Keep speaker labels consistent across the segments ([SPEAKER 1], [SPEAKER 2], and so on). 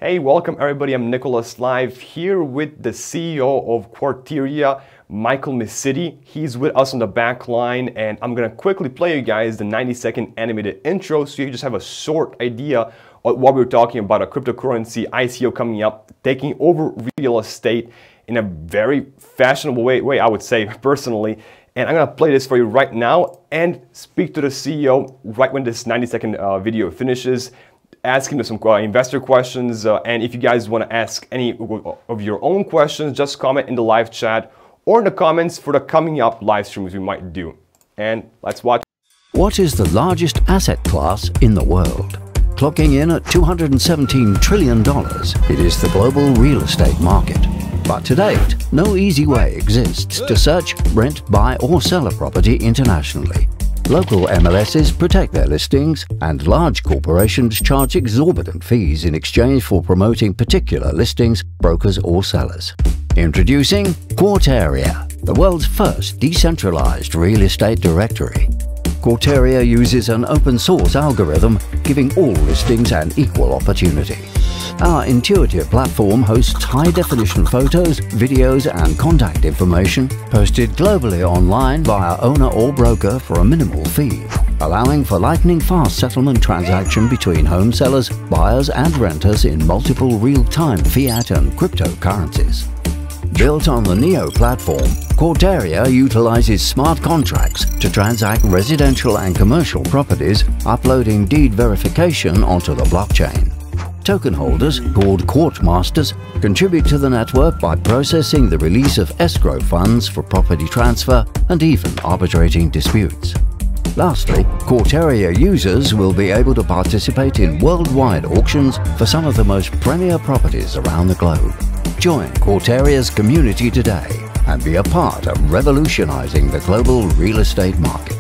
[SPEAKER 1] Hey, welcome everybody. I'm Nicholas live here with the CEO of Quarteria, Michael Misiti. He's with us on the back line, and I'm gonna quickly play you guys the 90-second animated intro so you just have a short idea of what we're talking about, a cryptocurrency ICO coming up, taking over real estate in a very fashionable way, I would say personally. And I'm gonna play this for you right now and speak to the CEO right when this 90-second video finishes. Ask him some investor questions, and if you guys want to ask any of your own questions, just comment in the live chat or in the comments for the coming up live streams we might do. And let's watch.
[SPEAKER 2] What is the largest asset class in the world? Clocking in at $217 trillion, it is the global real estate market. But to date, no easy way exists to search, rent, buy or sell a property internationally. Local MLSs protect their listings, and large corporations charge exorbitant fees in exchange for promoting particular listings, brokers or sellers. Introducing Quarteria, the world's first decentralized real estate directory. Quarteria uses an open-source algorithm, giving all listings an equal opportunity. Our intuitive platform hosts high-definition photos, videos and contact information posted globally online via owner or broker for a minimal fee, allowing for lightning-fast settlement transaction between home sellers, buyers and renters in multiple real-time fiat and cryptocurrencies. Built on the Neo platform, Quarteria utilizes smart contracts to transact residential and commercial properties, uploading deed verification onto the blockchain. Token holders, called Quart Masters, contribute to the network by processing the release of escrow funds for property transfer and even arbitrating disputes. Lastly, Quarteria users will be able to participate in worldwide auctions for some of the most premier properties around the globe. Join Quarteria's community today and be a part of revolutionizing the global real estate market.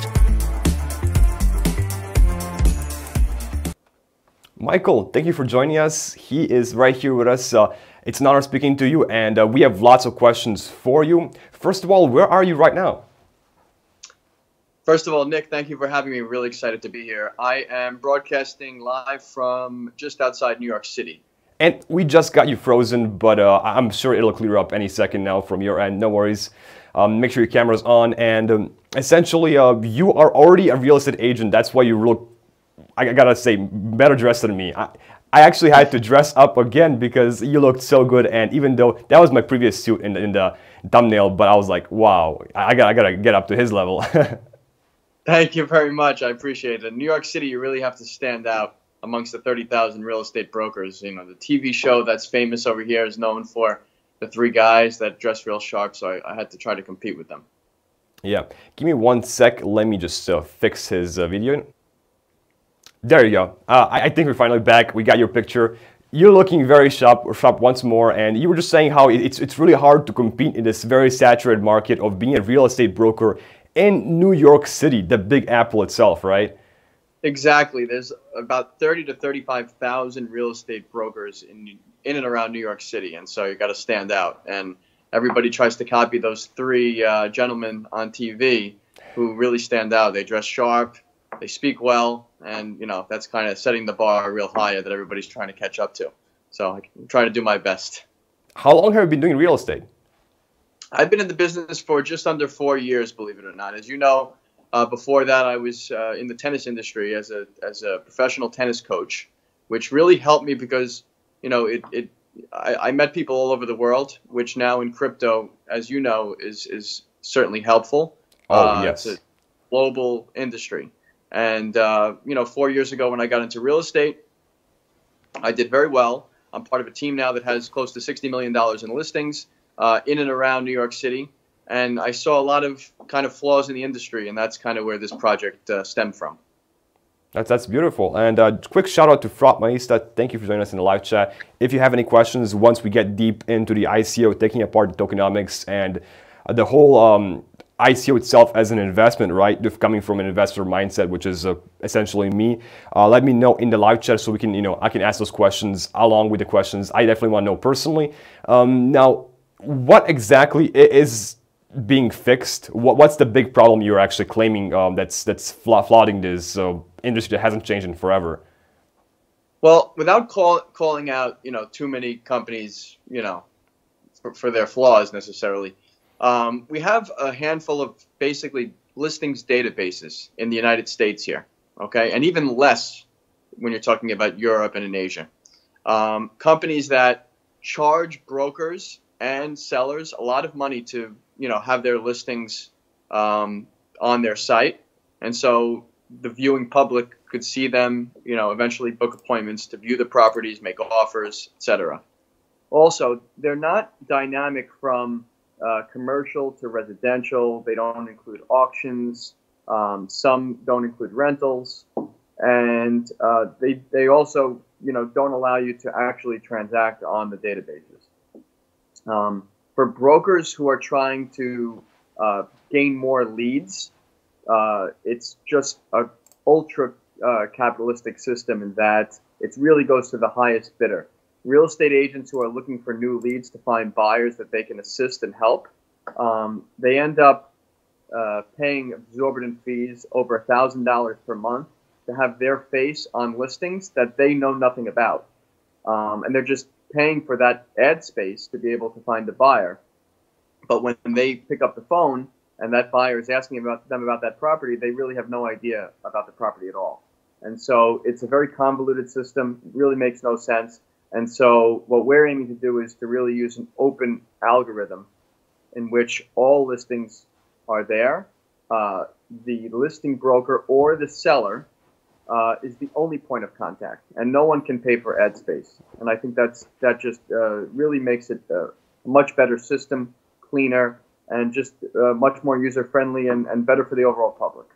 [SPEAKER 1] Michael, thank you for joining us. He is right here with us. It's an honor speaking to you, and we have lots of questions for you. First of all, where are you right now?
[SPEAKER 3] First of all, Nick, thank you for having me. Really excited to be here. I am broadcasting live from just outside New York City.
[SPEAKER 1] And we just got you frozen, but I'm sure it'll clear up any second now from your end. No worries. Make sure your camera's on. And essentially, you are already a real estate agent. That's why you look, I gotta say, better dressed than me. I actually had to dress up again because you looked so good. And even though that was my previous suit in the thumbnail, but I was like, wow, I gotta get up to his level.
[SPEAKER 3] Thank you very much. I appreciate it. In New York City, you really have to stand out amongst the 30,000 real estate brokers. You know, the TV show that's famous over here is known for the three guys that dress real sharp, so I had to try to compete with them.
[SPEAKER 1] Yeah. Give me 1 sec. Let me just fix his video. There you go. I think we're finally back. We got your picture. You're looking very sharp once more, and you were just saying how it's really hard to compete in this very saturated market of being a real estate broker in New York City, the Big Apple itself, right?
[SPEAKER 3] Exactly. There's about 30 to 35,000 real estate brokers in and around New York City, and so you got to stand out. And everybody tries to copy those three gentlemen on TV who really stand out. They dress sharp, they speak well, and you know that's kind of setting the bar real high that everybody's trying to catch up to. So I'm trying to do my best.
[SPEAKER 1] How long have you been doing real estate?
[SPEAKER 3] I've been in the business for just under 4 years, believe it or not. As you know, before that, I was in the tennis industry as a professional tennis coach, which really helped me because, you know, I met people all over the world, which now in crypto, as you know, is certainly helpful.
[SPEAKER 1] Oh, yes.
[SPEAKER 3] It's a global industry. And, you know, 4 years ago when I got into real estate, I did very well. I'm part of a team now that has close to $60 million in listings in and around New York City. And I saw a lot of kind of flaws in the industry, and that's kind of where this project stemmed from.
[SPEAKER 1] That's beautiful. And quick shout out to Fraud Maista. Thank you for joining us in the live chat. If you have any questions, once we get deep into the ICO, taking apart the tokenomics and the whole ICO itself as an investment, right? Coming from an investor mindset, which is essentially me. Let me know in the live chat so we can, I can ask those questions along with the questions I definitely want to know personally. Now, what exactly is being fixed? What's the big problem you're actually claiming that's flooding this industry that hasn't changed in forever?
[SPEAKER 3] Well, without calling out, too many companies, for their flaws necessarily, we have a handful of basically listings databases in the United States here, okay, and even less when you're talking about Europe and in Asia. Companies that charge brokers and sellers a lot of money to, have their listings on their site, and so the viewing public could see them, eventually book appointments to view the properties, make offers, etc. Also, they're not dynamic from commercial to residential. They don't include auctions. Some don't include rentals, and they also, don't allow you to actually transact on the databases. For brokers who are trying to gain more leads, it's just a ultra capitalistic system in that it really goes to the highest bidder. Real estate agents who are looking for new leads to find buyers that they can assist and help, they end up paying exorbitant fees over $1,000 per month to have their face on listings that they know nothing about. And they're just paying for that ad space to be able to find a buyer. But when they pick up the phone and that buyer is asking them about that property, they really have no idea about the property at all. And so it's a very convoluted system, really makes no sense. And so what we're aiming to do is to really use an open algorithm in which all listings are there. The listing broker or the seller is the only point of contact, and no one can pay for ad space. And I think that just really makes it a much better system, cleaner, and just much more user-friendly and better for the overall public.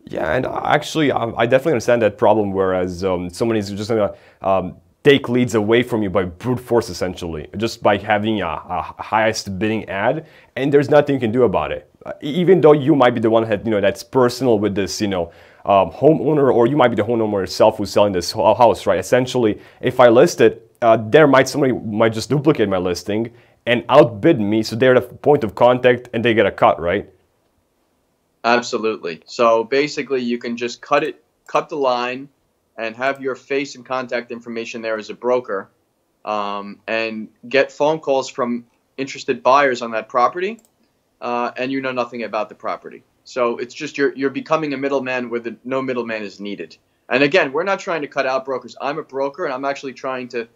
[SPEAKER 1] Yeah, and actually, I definitely understand that problem, whereas someone is just going to take leads away from you by brute force, essentially, just by having a highest bidding ad, and there's nothing you can do about it. Even though you might be the one that, that's personal with this, homeowner, or you might be the homeowner yourself who's selling this house, right? Essentially, if I list it, somebody might just duplicate my listing and outbid me, so they're the point of contact and they get a cut, right?
[SPEAKER 3] Absolutely. So basically, you can just cut the line, and have your face and contact information there as a broker, and get phone calls from interested buyers on that property, and you know nothing about the property. So it's just you're becoming a middleman where no middleman is needed. And again, we're not trying to cut out brokers. I'm a broker, and I'm actually trying to,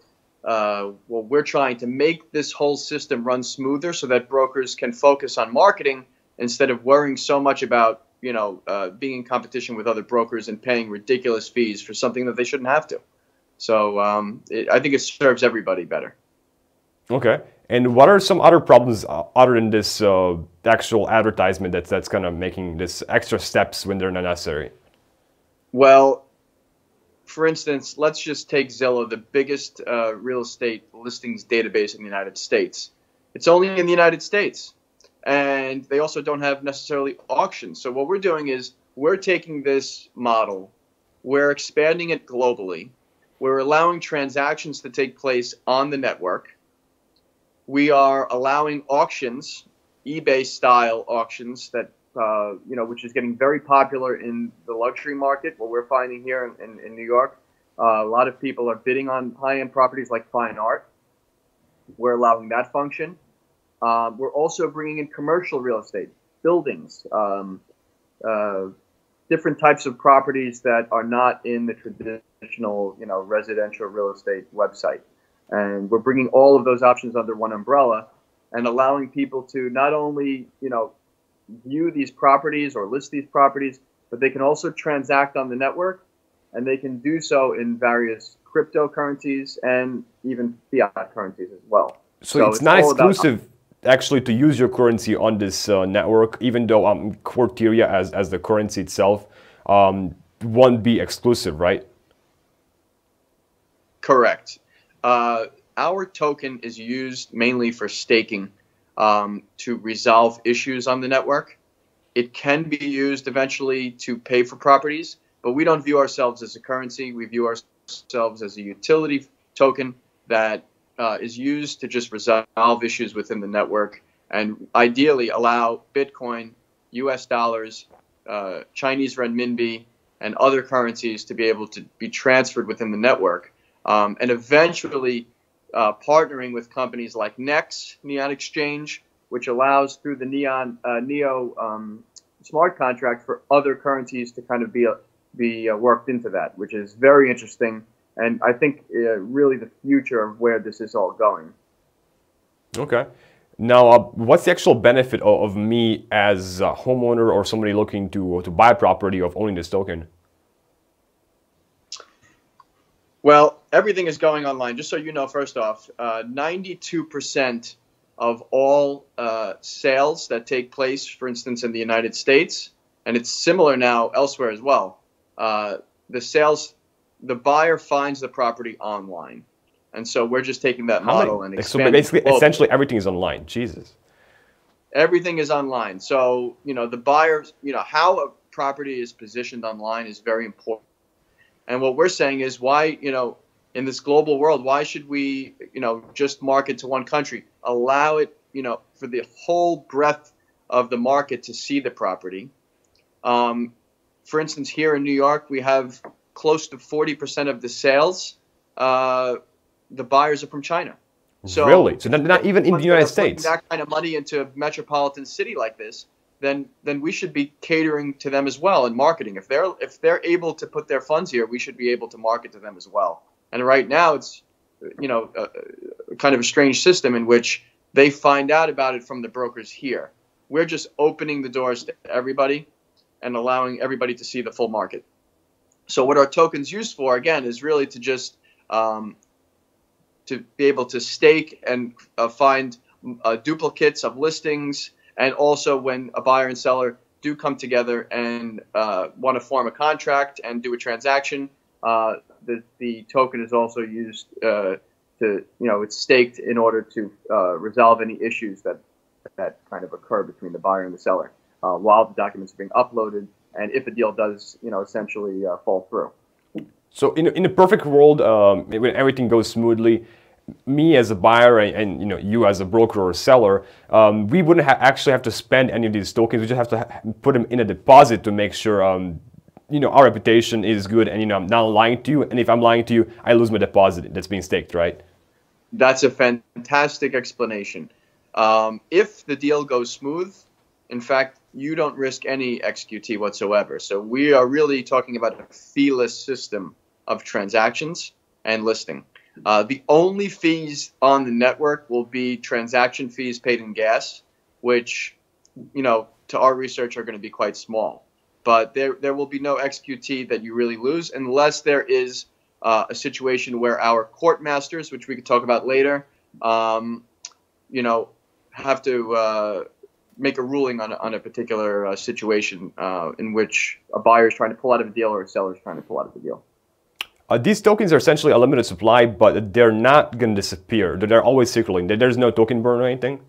[SPEAKER 3] we're trying to make this whole system run smoother so that brokers can focus on marketing instead of worrying so much about being in competition with other brokers and paying ridiculous fees for something that they shouldn't have to. So I think it serves everybody better.
[SPEAKER 1] Okay. And what are some other problems other than this actual advertisement that's kind of making this extra steps when they're not necessary?
[SPEAKER 3] Well, for instance, let's just take Zillow, the biggest real estate listings database in the United States. It's only in the United States. And they also don't have necessarily auctions. So what we're doing is we're taking this model, we're expanding it globally, we're allowing transactions to take place on the network, we are allowing auctions, eBay-style auctions that which is getting very popular in the luxury market. What we're finding here in New York, a lot of people are bidding on high-end properties like fine art. We're allowing that function. We're also bringing in commercial real estate, buildings, different types of properties that are not in the traditional, residential real estate website. And we're bringing all of those options under one umbrella and allowing people to not only, view these properties or list these properties, but they can also transact on the network, and they can do so in various cryptocurrencies and even fiat currencies as well.
[SPEAKER 1] So it's not exclusive actually to use your currency on this network, even though Quarteria as the currency itself won't be exclusive, right?
[SPEAKER 3] Correct. Our token is used mainly for staking to resolve issues on the network. It can be used eventually to pay for properties, but we don't view ourselves as a currency. We view ourselves as a utility token that is used to just resolve issues within the network and ideally allow Bitcoin, US dollars, Chinese renminbi, and other currencies to be able to be transferred within the network, and eventually partnering with companies like Neon Exchange, which allows through the Neo smart contract for other currencies to kind of be worked into that, which is very interesting, and I think really the future of where this is all going.
[SPEAKER 1] Okay. Now, what's the actual benefit of me as a homeowner or somebody looking to buy a property of owning this token?
[SPEAKER 3] Well, everything is going online. Just so you know, first off, 92% of all sales that take place, for instance, in the United States, and it's similar now elsewhere as well, the buyer finds the property online. And so we're just taking that model and expanding.
[SPEAKER 1] So basically, essentially everything is online. Jesus.
[SPEAKER 3] Everything is online. So, the buyers, how a property is positioned online is very important. And what we're saying is why, in this global world, why should we, just market to one country? Allow it, for the whole breadth of the market to see the property. For instance, here in New York, we have close to 40% of the sales. The buyers are from China. So
[SPEAKER 1] really? So not even in the United States?
[SPEAKER 3] That kind of money into a metropolitan city like this, then we should be catering to them as well and marketing. If they're able to put their funds here, we should be able to market to them as well. And right now it's kind of a strange system in which they find out about it from the brokers here. We're just opening the doors to everybody and allowing everybody to see the full market. So what our token's used for, again, is really to just to be able to stake and find duplicates of listings, and also when a buyer and seller do come together and want to form a contract and do a transaction, the token is also used it's staked in order to resolve any issues that kind of occur between the buyer and the seller while the documents are being uploaded, and if a deal does essentially fall through.
[SPEAKER 1] So in a perfect world, when everything goes smoothly, me as a buyer and you as a broker or seller, we wouldn't actually have to spend any of these tokens. We just have to put them in a deposit to make sure our reputation is good, and I'm not lying to you. And if I'm lying to you, I lose my deposit that's being staked, right?
[SPEAKER 3] That's a fantastic explanation. If the deal goes smooth, in fact, you don't risk any XQT whatsoever. So we are really talking about a feeless system of transactions and listing. The only fees on the network will be transaction fees paid in gas, which, to our research are going to be quite small. But there will be no XQT that you really lose unless there is a situation where our court masters, which we could talk about later, have to make a ruling on a particular situation in which a buyer is trying to pull out of a deal or a seller is trying to pull out of a deal.
[SPEAKER 1] These tokens are essentially a limited supply, but they're not going to disappear. They're always circulating. There's no token burn or anything?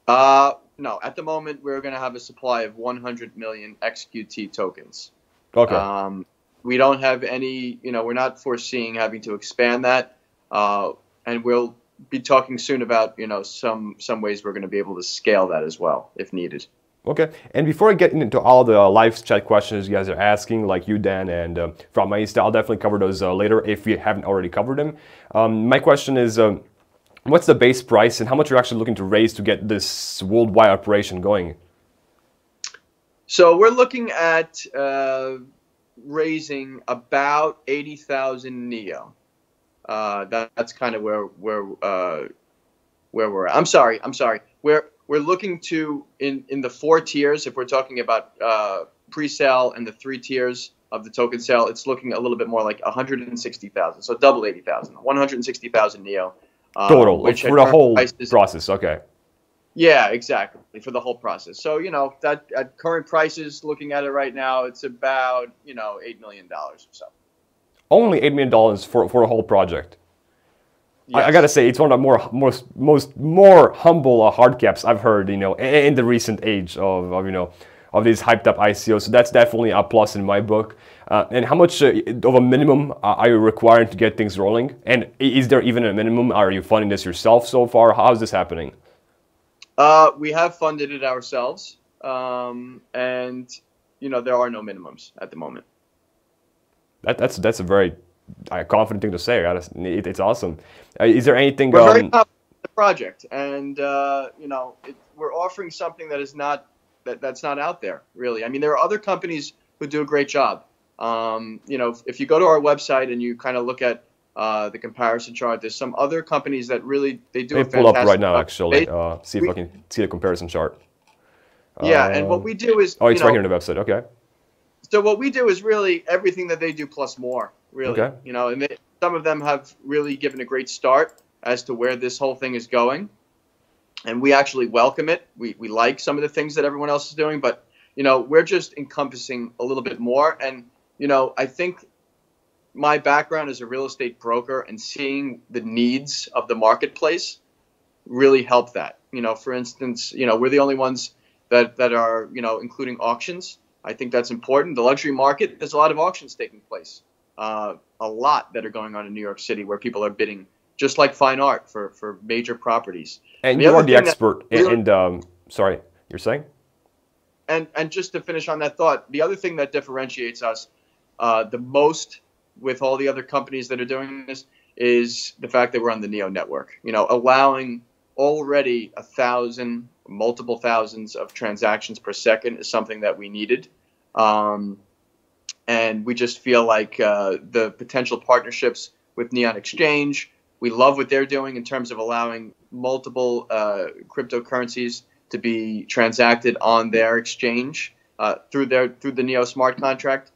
[SPEAKER 3] No. At the moment, we're going to have a supply of 100 million XQT tokens.
[SPEAKER 1] Okay.
[SPEAKER 3] We don't have any, we're not foreseeing having to expand that. And we'll be talking soon about, some ways we're going to be able to scale that as well, if needed.
[SPEAKER 1] Okay, and before I get into all the live chat questions you guys are asking, like you, Dan, and from Maista, I'll definitely cover those later if we haven't already covered them. My question is, what's the base price and how much you're actually looking to raise to get this worldwide operation going?
[SPEAKER 3] So we're looking at raising about 80,000 Neo. That's kind of where we're at. I'm sorry. We're looking to, in the 4 tiers, if we're talking about pre-sale and the 3 tiers of the token sale, it's looking a little bit more like 160,000. So double 80,000, 160,000 Neo.
[SPEAKER 1] Total, for the whole process, okay.
[SPEAKER 3] Yeah, exactly, for the whole process. So, that at current prices, looking at it right now, it's about, $8 million or so.
[SPEAKER 1] Only $8 million for the whole project? Yes. I gotta say, it's one of the more humble hard caps I've heard, in the recent age of these hyped up ICOs. So that's definitely a plus in my book. And how much of a minimum are you requiring to get things rolling? And is there even a minimum? Are you funding this yourself so far? How's this happening?
[SPEAKER 3] We have funded it ourselves, and there are no minimums at the moment.
[SPEAKER 1] That's a very confident thing to say. It's awesome. Is there anything?
[SPEAKER 3] We're very confident in the project, and we're offering something that is not that's not out there really. I mean, there are other companies who do a great job. If you go to our website and you kind of look at the comparison chart, there's some other companies that really they do.
[SPEAKER 1] Let me pull up right now, actually. See if I can see the comparison chart.
[SPEAKER 3] Yeah, and what we do is
[SPEAKER 1] it's right here on the website. Okay.
[SPEAKER 3] So what we do is really everything that they do plus more, really.
[SPEAKER 1] Okay.
[SPEAKER 3] And some of them have really given a great start as to where this whole thing is going, and we actually welcome it. We like some of the things that everyone else is doing, but we're just encompassing a little bit more. And I think my background as a real estate broker and seeing the needs of the marketplace really helped that. For instance, we're the only ones that are including auctions. I think that's important. The luxury market, there's a lot of auctions taking place, a lot that are going on in New York City where people are bidding, just like fine art for major properties.
[SPEAKER 1] And you are the expert. Sorry, you're saying?
[SPEAKER 3] And just to finish on that thought, the other thing that differentiates us the most with all the other companies that are doing this is the fact that we're on the Neo network. Allowing already 1,000, multiple thousands of transactions per second is something that we needed. And we just feel like the potential partnerships with Neon Exchange, we love what they're doing in terms of allowing multiple cryptocurrencies to be transacted on their exchange through the Neo smart contract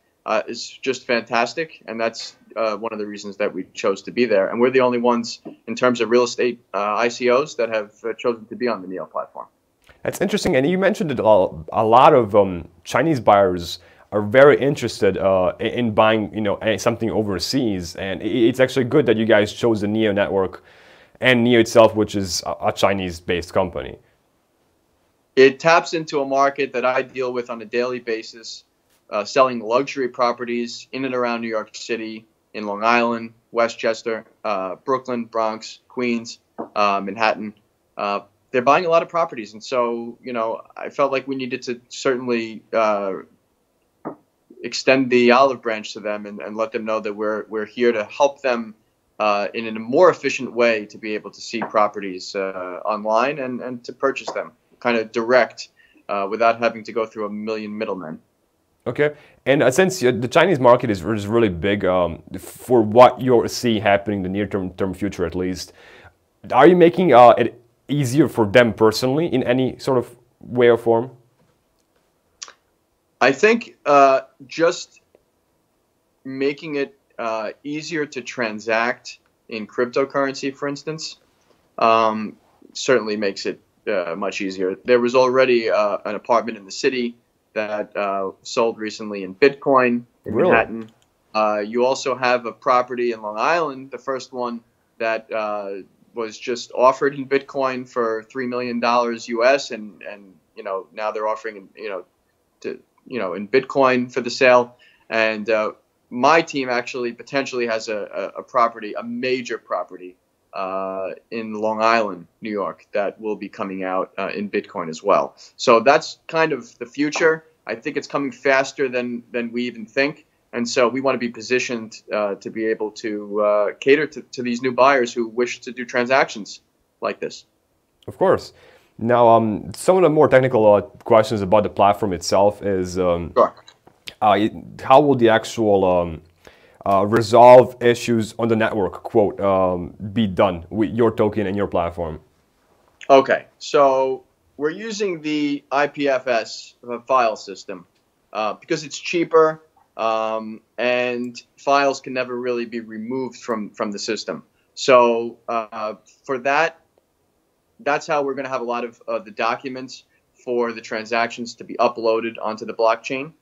[SPEAKER 3] is just fantastic. And that's one of the reasons that we chose to be there. And we're the only ones in terms of real estate ICOs that have chosen to be on the Neo platform.
[SPEAKER 1] That's interesting. And you mentioned that a lot of Chinese buyers are very interested in buying, something overseas. And it's actually good that you guys chose the Neo network and Neo itself, which is a Chinese-based company.
[SPEAKER 3] It taps into a market that I deal with on a daily basis, selling luxury properties in and around New York City, in Long Island, Westchester, Brooklyn, Bronx, Queens, Manhattan. They're buying a lot of properties. And so, I felt like we needed to certainly extend the olive branch to them and let them know that we're here to help them in a more efficient way to be able to see properties online and to purchase them kind of direct without having to go through a million middlemen.
[SPEAKER 1] Okay, and since the Chinese market is really big for what you see happening in the near-term future at least, are you making it easier for them personally in any sort of way or form?
[SPEAKER 3] I think just making it easier to transact in cryptocurrency, for instance, certainly makes it much easier. There was already an apartment in the city that sold recently in Bitcoin in Manhattan. You also have a property in Long Island, the first one that was just offered in Bitcoin for $3 million US, and now they're offering in Bitcoin for the sale. And my team actually potentially has a property, a major property in Long Island, New York, that will be coming out in Bitcoin as well. So that's kind of the future. I think it's coming faster than we even think. And so we want to be positioned to be able to cater to these new buyers who wish to do transactions like this.
[SPEAKER 1] Of course. Now, some of the more technical questions about the platform itself is
[SPEAKER 3] Sure.
[SPEAKER 1] How will the actual resolve issues on the network, quote, be done with your token and your platform?
[SPEAKER 3] Okay, so we're using the IPFS file system because it's cheaper and files can never really be removed from the system. So for that's how we're going to have a lot of the documents for the transactions to be uploaded onto the blockchain.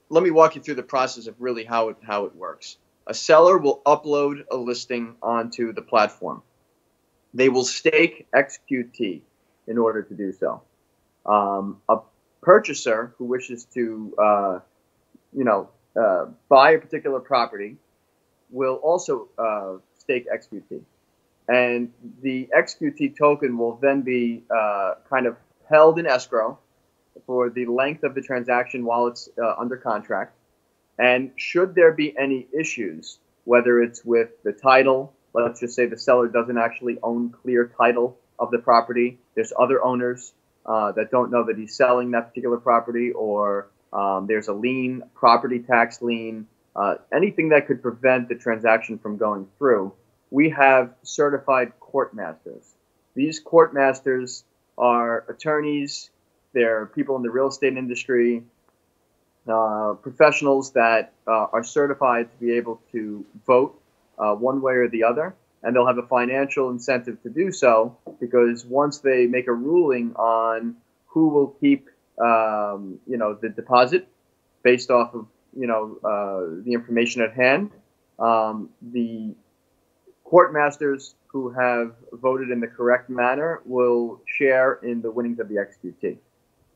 [SPEAKER 3] Let me walk you through the process of really how it works. A seller will upload a listing onto the platform. They will stake XQT in order to do so. A purchaser who wishes to, buy a particular property will also stake XQT. And the XQT token will then be kind of held in escrow for the length of the transaction while it's under contract. And should there be any issues, whether it's with the title, let's just say the seller doesn't actually own clear title of the property, there's other owners that don't know that he's selling that particular property, or there's a lien, property tax lien, anything that could prevent the transaction from going through, we have certified court masters. These court masters are attorneys, they're people in the real estate industry, professionals that are certified to be able to vote one way or the other, and they'll have a financial incentive to do so, because once they make a ruling on who will keep the deposit based off of the information at hand, the court masters who have voted in the correct manner will share in the winnings of the XQT.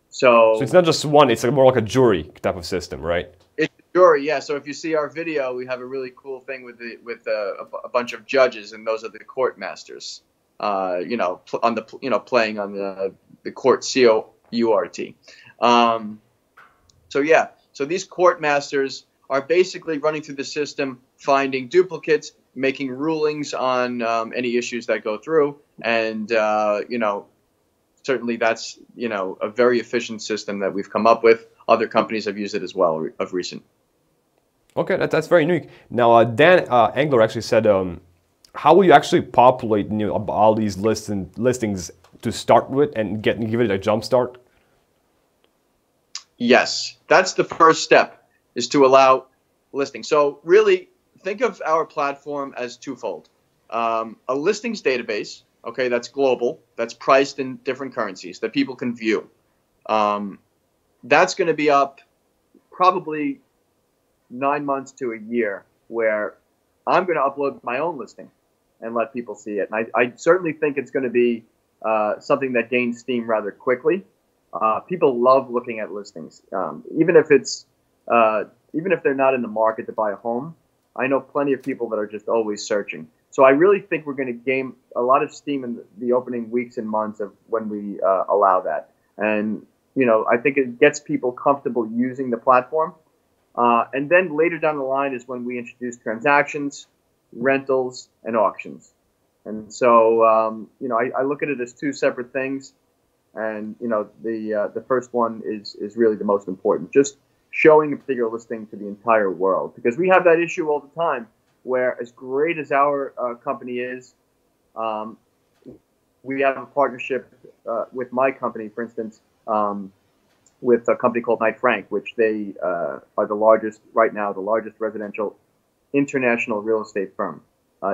[SPEAKER 3] So
[SPEAKER 1] it's not just one, it's more like a jury type of system, right?
[SPEAKER 3] It's a jury, yeah. So if you see our video, we have a really cool thing with a bunch of judges, and those are the court masters. Playing on the court, COURT. So these court masters are basically running through the system, finding duplicates, making rulings on any issues that go through, and certainly that's a very efficient system that we've come up with. Other companies have used it as well of recent.
[SPEAKER 1] Okay, that's very unique. Now, Dan Engler actually said, how will you actually populate all these listings to start with and give it a jump start?
[SPEAKER 3] Yes, that's the first step, is to allow listing. So really think of our platform as twofold. A listings database, okay, that's global, that's priced in different currencies that people can view. That's going to be up probably 9 months to a year, where I'm going to upload my own listing and let people see it. And I certainly think it's going to be something that gains steam rather quickly. People love looking at listings, even if they're not in the market to buy a home. I know plenty of people that are just always searching. So I really think we're going to gain a lot of steam in the opening weeks and months of when we allow that. And I think it gets people comfortable using the platform. And then later down the line is when we introduce transactions, rentals, and auctions. And so I look at it as two separate things. And the first one is really the most important, just showing a particular listing to the entire world, because we have that issue all the time, where as great as our company is, we have a partnership with my company, for instance, with a company called Knight Frank, which they are the largest residential international real estate firm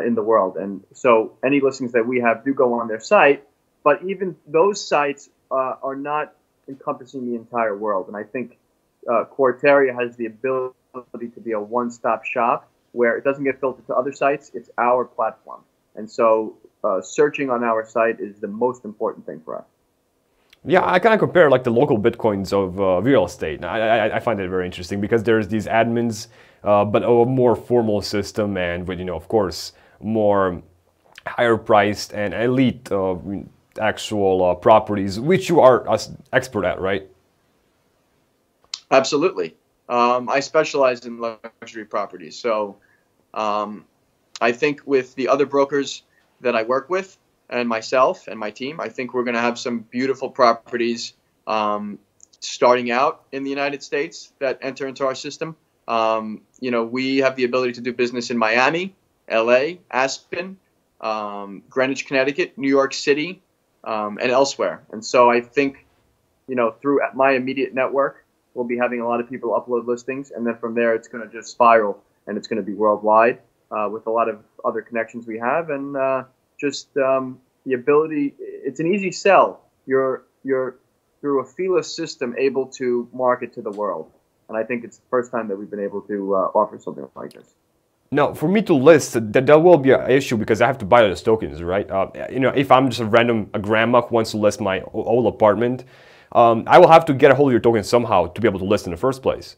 [SPEAKER 3] in the world. And so any listings that we have do go on their site, but even those sites are not encompassing the entire world. And I think Quarteria has the ability to be a one-stop shop where it doesn't get filtered to other sites. It's our platform. And so searching on our site is the most important thing for us.
[SPEAKER 1] Yeah, I kind of compare like the local Bitcoins of real estate. I find it very interesting because there's these admins, but a more formal system, and with, of course, more higher priced and elite actual properties, which you are expert at, right?
[SPEAKER 3] Absolutely. I specialize in luxury properties. So I think with the other brokers that I work with, and myself and my team, I think we're going to have some beautiful properties starting out in the United States that enter into our system. We have the ability to do business in Miami, LA, Aspen, Greenwich, Connecticut, New York City, and elsewhere. And so I think, through my immediate network, we'll be having a lot of people upload listings, and then from there it's going to just spiral, and it's going to be worldwide with a lot of other connections we have, and the ability. It's an easy sell. You're through a feeless system able to market to the world, and I think it's the first time that we've been able to offer something like this.
[SPEAKER 1] Now, for me to list, that will be an issue because I have to buy those tokens, right? If I'm just a grandma who wants to list my old apartment, I will have to get a hold of your token somehow to be able to list in the first place.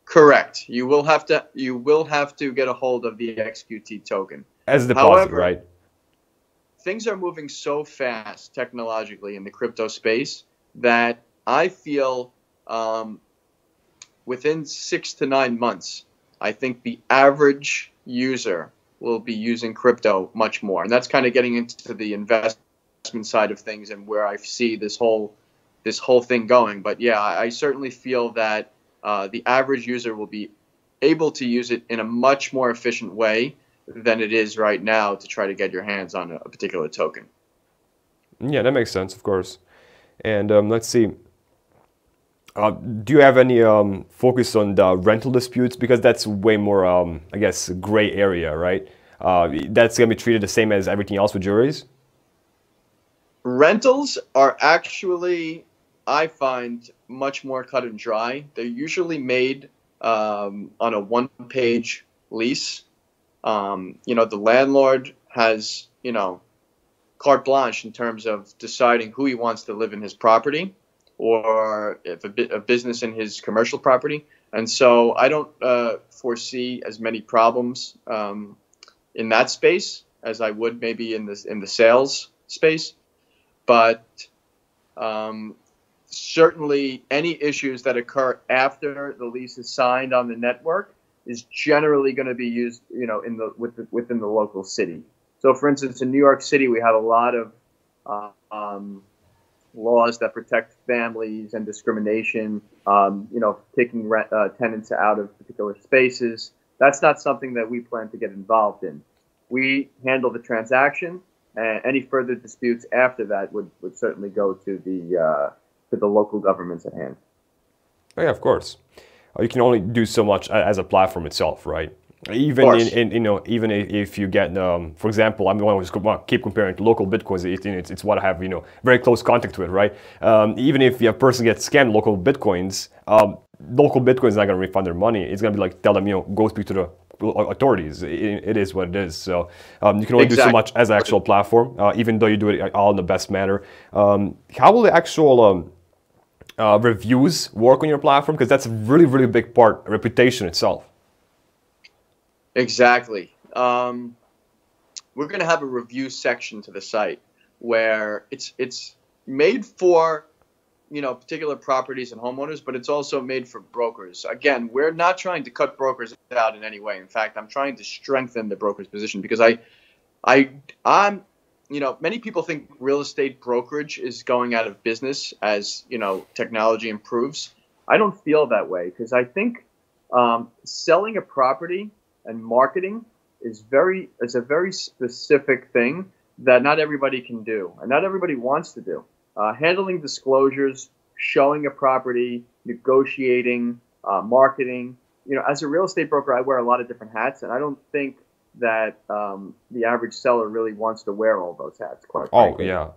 [SPEAKER 3] Correct. You will have to get a hold of the XQT token
[SPEAKER 1] as a deposit. However, right?
[SPEAKER 3] Things are moving so fast technologically in the crypto space that I feel within 6 to 9 months, I think the average user will be using crypto much more. And that's kind of getting into the investment side of things and where I see this whole thing going. But yeah, I certainly feel that the average user will be able to use it in a much more efficient way than it is right now to try to get your hands on a particular token.
[SPEAKER 1] Yeah, that makes sense, of course. And let's see. Do you have any focus on the rental disputes? Because that's way more, I guess, gray area, right? That's going to be treated the same as everything else with juries?
[SPEAKER 3] Rentals are actually, I find, much more cut and dry. They're usually made on a one-page lease. The landlord has, carte blanche in terms of deciding who he wants to live in his property, or if a business in his commercial property. And so I don't foresee as many problems in that space as I would maybe in the sales space. But certainly any issues that occur after the lease is signed on the network is generally going to be used, within the local city. So, for instance, in New York City, we have a lot of laws that protect families and discrimination, taking tenants out of particular spaces. That's not something that we plan to get involved in. We handle the transaction, and any further disputes after that would certainly go to the local governments at hand.
[SPEAKER 1] Oh, yeah, of course. You can only do so much as a platform itself, right? Even even if you get, for example, I'm the one who's keep comparing to local bitcoins. It's what I have, very close contact with, right? Even if a person gets scammed local bitcoins is not going to refund their money. It's going to be like, tell them, go speak to the authorities. It is what it is. So you can only do so much as an actual platform, even though you do it all in the best manner. How will the actual reviews work on your platform? Because that's a really, really big part, reputation itself.
[SPEAKER 3] Exactly. We're going to have a review section to the site where it's made for particular properties and homeowners, but it's also made for brokers. Again, we're not trying to cut brokers out in any way. In fact, I'm trying to strengthen the broker's position because I'm many people think real estate brokerage is going out of business as technology improves. I don't feel that way because I think selling a property and marketing is a very specific thing that not everybody can do and not everybody wants to do. Handling disclosures, showing a property, negotiating, marketing. As a real estate broker, I wear a lot of different hats, and I don't think that the average seller really wants to wear all those hats, quite frankly.
[SPEAKER 1] Oh, yeah.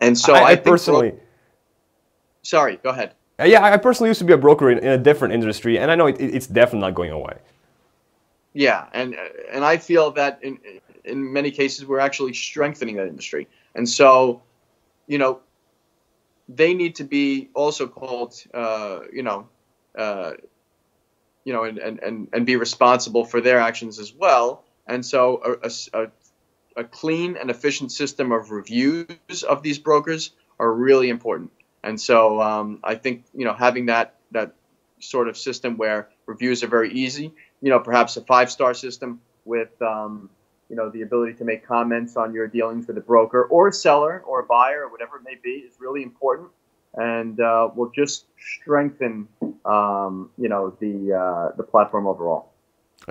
[SPEAKER 3] And so I personally... Sorry, go ahead.
[SPEAKER 1] Yeah, I personally used to be a broker in a different industry, and I know it's definitely not going away.
[SPEAKER 3] Yeah, and I feel that in many cases we're actually strengthening that industry. And so, they need to be also called, and be responsible for their actions as well. And so a clean and efficient system of reviews of these brokers are really important. And so I think, having that sort of system where reviews are very easy, perhaps a 5-star system with, the ability to make comments on your dealings with a broker or a seller or a buyer or whatever it may be is really important. And will just strengthen, the platform overall.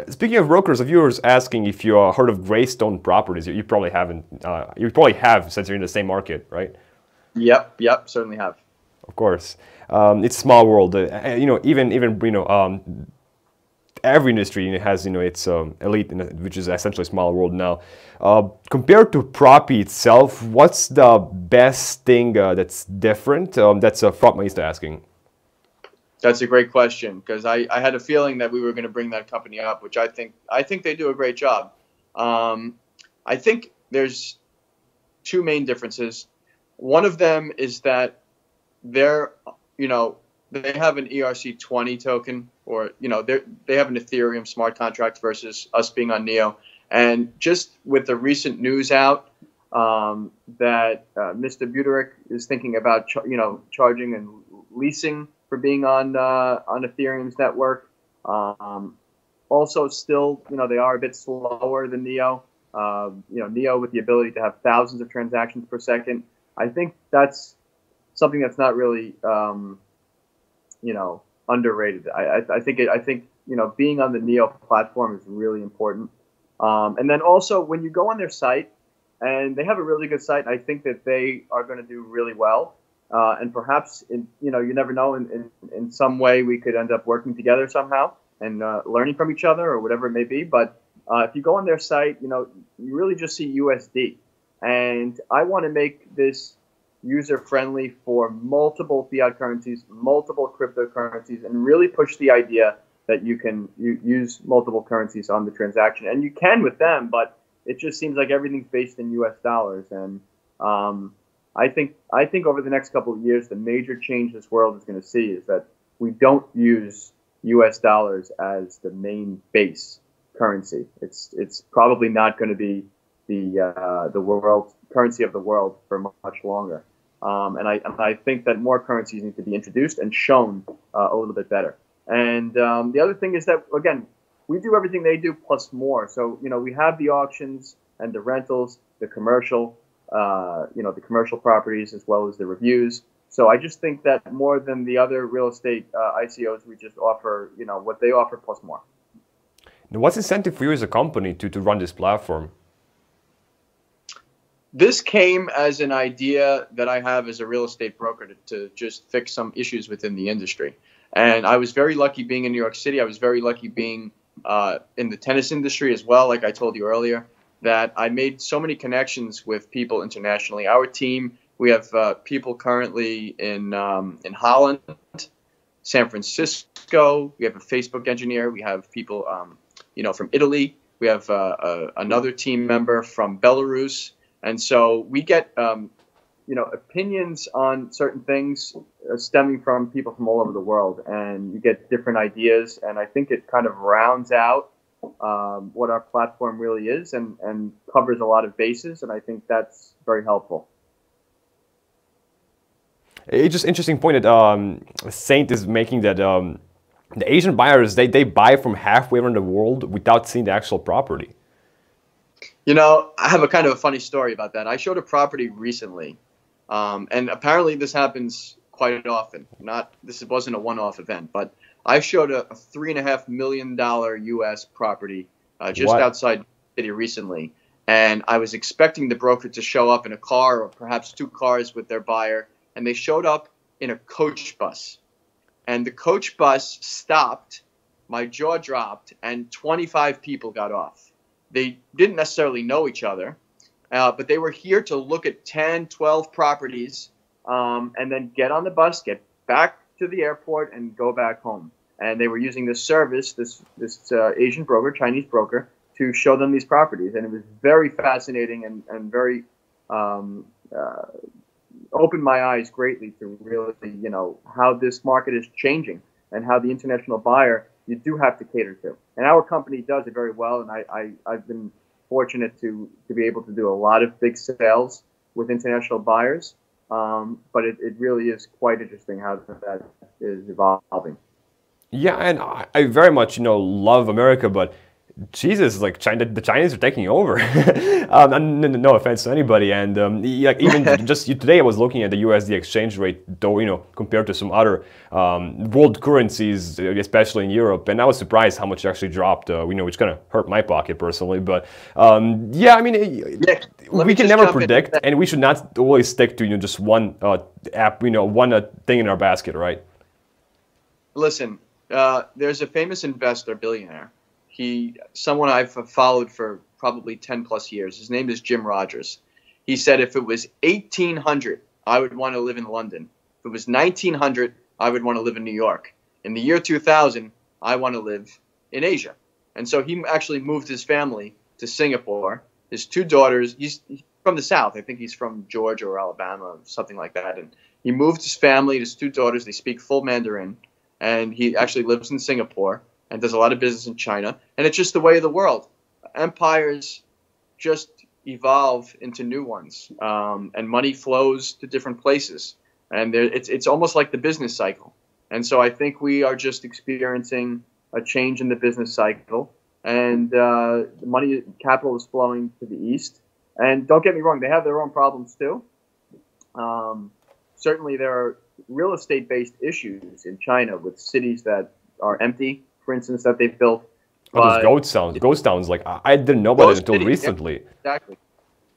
[SPEAKER 1] Speaking of brokers, a viewer is asking if you heard of Greystone Properties. You probably haven't. You probably have since you're in the same market, right?
[SPEAKER 3] Yep, certainly have.
[SPEAKER 1] Of course, it's a small world. Even every industry has its elite, which is essentially a small world now. Compared to Proppy itself, what's the best thing that's different? That's Frontmaster asking.
[SPEAKER 3] That's a great question because I had a feeling that we were going to bring that company up, which I think they do a great job. I think there's two main differences. One of them is that they have an ERC20 token, or they have an Ethereum smart contract versus us being on Neo. And just with the recent news out that Mr. Buterick is thinking about charging and leasing for being on Ethereum's network. Also, still, they are a bit slower than Neo. Neo with the ability to have thousands of transactions per second. I think that's something that's not really, underrated. I think being on the Neo platform is really important. And then also when you go on their site, and they have a really good site, I think that they are going to do really well. And perhaps, you never know, in some way we could end up working together somehow and learning from each other or whatever it may be. But if you go on their site, you really just see USD. And I want to make this user-friendly for multiple fiat currencies, multiple cryptocurrencies, and really push the idea that you can use multiple currencies on the transaction. And you can with them, but it just seems like everything's based in US dollars. And I think over the next couple of years, the major change this world is going to see is that we don't use US dollars as the main base currency. It's probably not going to be the world currency of the world for much longer. And I think that more currencies need to be introduced and shown a little bit better. And the other thing is that, again, we do everything they do plus more. So, we have the auctions and the rentals, the commercial, the commercial properties, as well as the reviews. So I just think that more than the other real estate ICOs, we just offer, what they offer plus more.
[SPEAKER 1] Now, what's the incentive for you as a company to run this platform?
[SPEAKER 3] This came as an idea that I have as a real estate broker to just fix some issues within the industry. And I was very lucky being in New York City. I was very lucky being in the tennis industry as well, like I told you earlier, that I made so many connections with people internationally. Our team, we have people currently in Holland, San Francisco. We have a Facebook engineer. We have people, from Italy. We have another team member from Belarus. And so we get, opinions on certain things stemming from people from all over the world, and you get different ideas. And I think it kind of rounds out what our platform really is and covers a lot of bases. And I think that's very helpful.
[SPEAKER 1] It's just interesting point that Saint is making that the Asian buyers, they buy from halfway around the world without seeing the actual property.
[SPEAKER 3] I have a kind of a funny story about that. I showed a property recently, and apparently this happens quite often. This wasn't a one-off event, but I showed a $3.5 million U.S. property just outside the city recently, and I was expecting the broker to show up in a car or perhaps two cars with their buyer, and they showed up in a coach bus. And the coach bus stopped, my jaw dropped, and 25 people got off. They didn't necessarily know each other, but they were here to look at 10, 12 properties, and then get on the bus, get back to the airport, and go back home. And they were using this service, this Asian broker, Chinese broker, to show them these properties. And it was very fascinating and very opened my eyes greatly to really, how this market is changing and how the international buyer you do have to cater to. And our company does it very well, and I've been fortunate to be able to do a lot of big sales with international buyers, but it really is quite interesting how that is evolving.
[SPEAKER 1] Yeah, and I very much, love America, but Jesus, like the Chinese are taking over. No offense to anybody, and even just today, I was looking at the USD exchange rate, though compared to some other world currencies, especially in Europe, and I was surprised how much it actually dropped. Which kind of hurt my pocket personally, but we can never predict, and we should not always stick to just one app, one thing in our basket, right?
[SPEAKER 3] Listen, there's a famous investor, billionaire. Someone I've followed for probably 10 plus years. His name is Jim Rogers. He said if it was 1800, I would want to live in London. If it was 1900, I would want to live in New York. In the year 2000, I want to live in Asia. And so he actually moved his family to Singapore. His two daughters, he's from the South. I think he's from Georgia or Alabama, something like that. And he moved his family, his two daughters. They speak full Mandarin. And he actually lives in Singapore and does a lot of business in China. And it's just the way of the world. Empires just evolve into new ones, and money flows to different places. and it's almost like the business cycle. And so I think we are just experiencing a change in the business cycle, and the capital is flowing to the east. And don't get me wrong, they have their own problems too. Certainly, there are real estate-based issues in China with cities that are empty, for instance, that they've built.
[SPEAKER 1] Oh, those ghost towns. Like I didn't know about it until recently.
[SPEAKER 3] Yeah,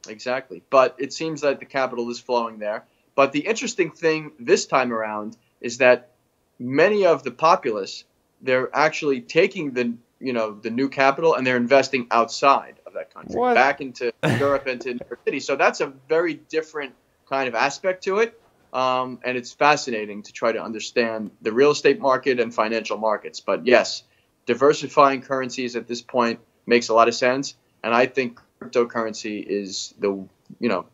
[SPEAKER 3] exactly. But it seems that the capital is flowing there. But the interesting thing this time around is that many of the populace, they're actually taking the new capital and they're investing outside of that country, back into Europe and to New York City. So that's a very different kind of aspect to it. And it's fascinating to try to understand the real estate market and financial markets. But yes, diversifying currencies at this point makes a lot of sense. And I think cryptocurrency is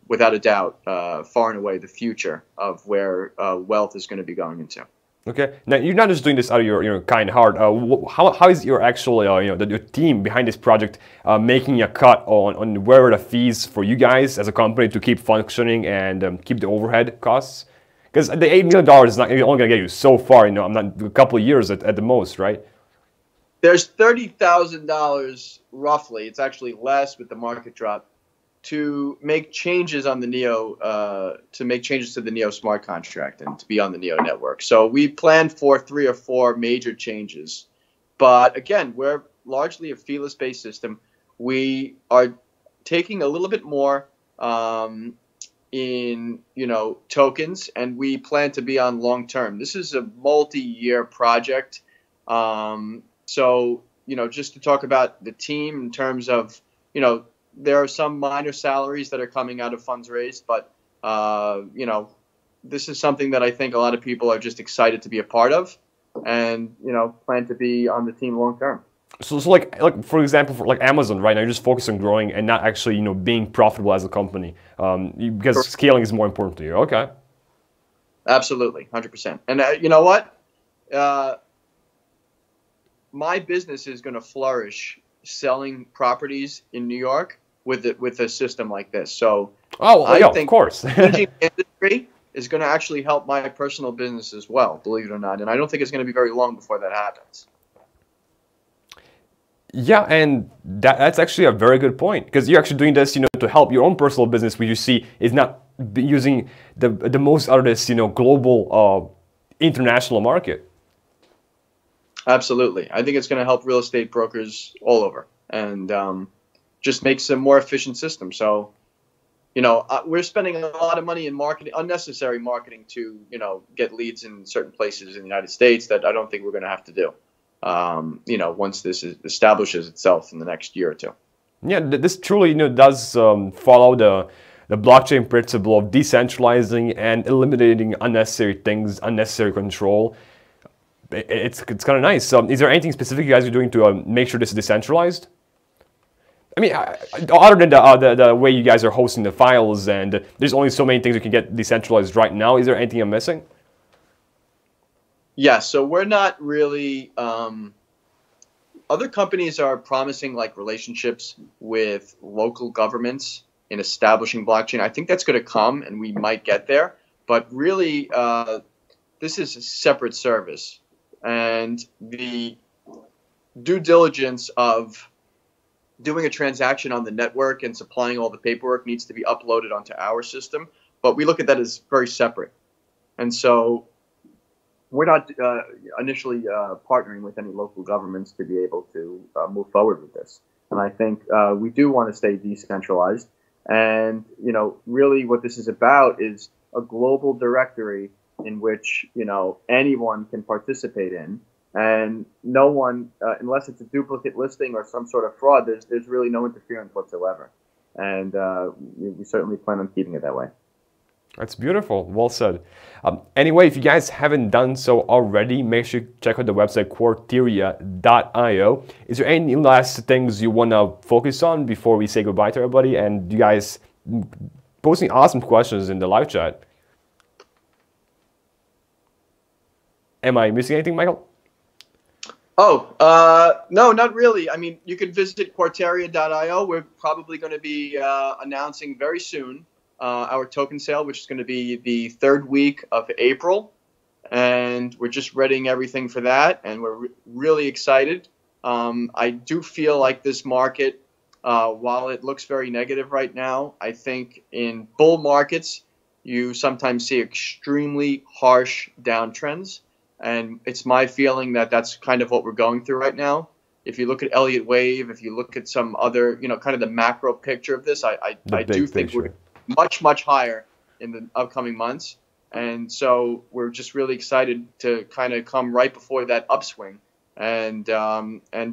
[SPEAKER 3] without a doubt, far and away the future of where wealth is going to be going into.
[SPEAKER 1] Okay. Now you're not just doing this out of your kind heart. How is your actual your team behind this project making a cut on where are the fees for you guys as a company to keep functioning and keep the overhead costs? Because the $8 million is not only going to get you so far. I'm not a couple of years at the most, right?
[SPEAKER 3] There's $30,000 roughly. It's actually less with the market drop to make changes on the Neo, to make changes to the Neo smart contract and to be on the Neo network. So we planned for 3 or 4 major changes. But again, we're largely a feeless-based system. We are taking a little bit more in tokens, and we plan to be on long term. This is a multi-year project. So just to talk about the team in terms of there are some minor salaries that are coming out of funds raised, but this is something that I think a lot of people are just excited to be a part of, and plan to be on the team long term.
[SPEAKER 1] So like for example, for like Amazon right now, you're just focused on growing and not actually being profitable as a company, because scaling is more important to you. Okay.
[SPEAKER 3] Absolutely, 100%. And you know what? My business is going to flourish selling properties in New York with a system like this. So I think
[SPEAKER 1] of course,
[SPEAKER 3] changing the industry is going to actually help my personal business as well, believe it or not. And I don't think it's going to be very long before that happens.
[SPEAKER 1] Yeah, and that's actually a very good point, because you're actually doing this, to help your own personal business, which you see is not using the most out of this, global, international market.
[SPEAKER 3] Absolutely, I think it's going to help real estate brokers all over, and just makes a more efficient system. So, we're spending a lot of money in marketing, unnecessary marketing, to get leads in certain places in the United States that I don't think we're going to have to do. Once this establishes itself in the next year or two.
[SPEAKER 1] Yeah, this truly, does follow the blockchain principle of decentralizing and eliminating unnecessary things, unnecessary control. It's kind of nice. Is there anything specific you guys are doing to make sure this is decentralized? I mean, other than the way you guys are hosting the files, and there's only so many things you can get decentralized right now. Is there anything I'm missing?
[SPEAKER 3] Yeah, so we're not really. Other companies are promising like relationships with local governments in establishing blockchain. I think that's going to come, and we might get there. But really, this is a separate service, and the due diligence of doing a transaction on the network and supplying all the paperwork needs to be uploaded onto our system. But we look at that as very separate, and so we're not initially partnering with any local governments to be able to move forward with this. And I think we do want to stay decentralized. And, really what this is about is a global directory in which, anyone can participate in. And no one, unless it's a duplicate listing or some sort of fraud, there's really no interference whatsoever. And we certainly plan on keeping it that way.
[SPEAKER 1] That's beautiful. Well said. Anyway, if you guys haven't done so already, make sure you check out the website Quarteria.io. Is there any last things you want to focus on before we say goodbye to everybody? And you guys posting awesome questions in the live chat. Am I missing anything, Michael?
[SPEAKER 3] Oh, no, not really. I mean, you can visit Quarteria.io. We're probably going to be announcing very soon our token sale, which is going to be the third week of April. And we're just readying everything for that. And we're really excited. I do feel like this market, while it looks very negative right now, I think in bull markets, you sometimes see extremely harsh downtrends. And it's my feeling that that's kind of what we're going through right now. If you look at Elliott Wave, if you look at some other, kind of the macro picture of this, I do think we're much, much higher in the upcoming months. And so we're just really excited to kind of come right before that upswing and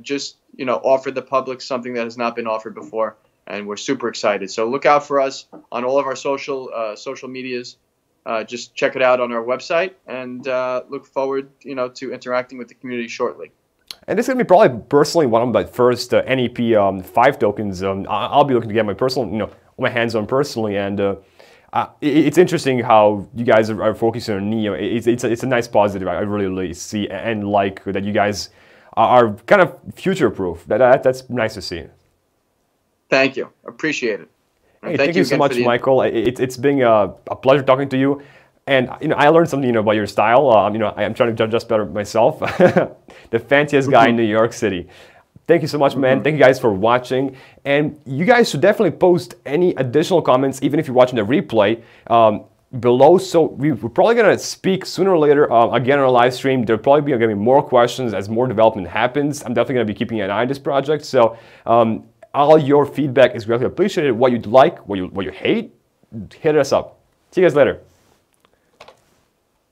[SPEAKER 3] just, offer the public something that has not been offered before. And we're super excited. So look out for us on all of our social medias. Just check it out on our website and look forward, to interacting with the community shortly.
[SPEAKER 1] And this is going to be probably personally one of my first NEP 5 tokens. I'll be looking to get my personal, my hands on personally. And it's interesting how you guys are focusing on NEO. It's a nice positive. I really see and like that you guys are kind of future-proof. That's nice to see.
[SPEAKER 3] Thank you. Appreciate it.
[SPEAKER 1] Hey, thank you so much, Michael. It's been a pleasure talking to you. And I learned something about your style. I'm trying to judge better myself. The fanciest guy in New York City. Thank you so much, man. Thank you guys for watching. And you guys should definitely post any additional comments, even if you're watching the replay, below. So we're probably going to speak sooner or later again on a live stream. There'll probably be going to be more questions as more development happens. I'm definitely going to be keeping an eye on this project. So all your feedback is greatly appreciated. What you'd like, what you hate, hit us up. See you guys later.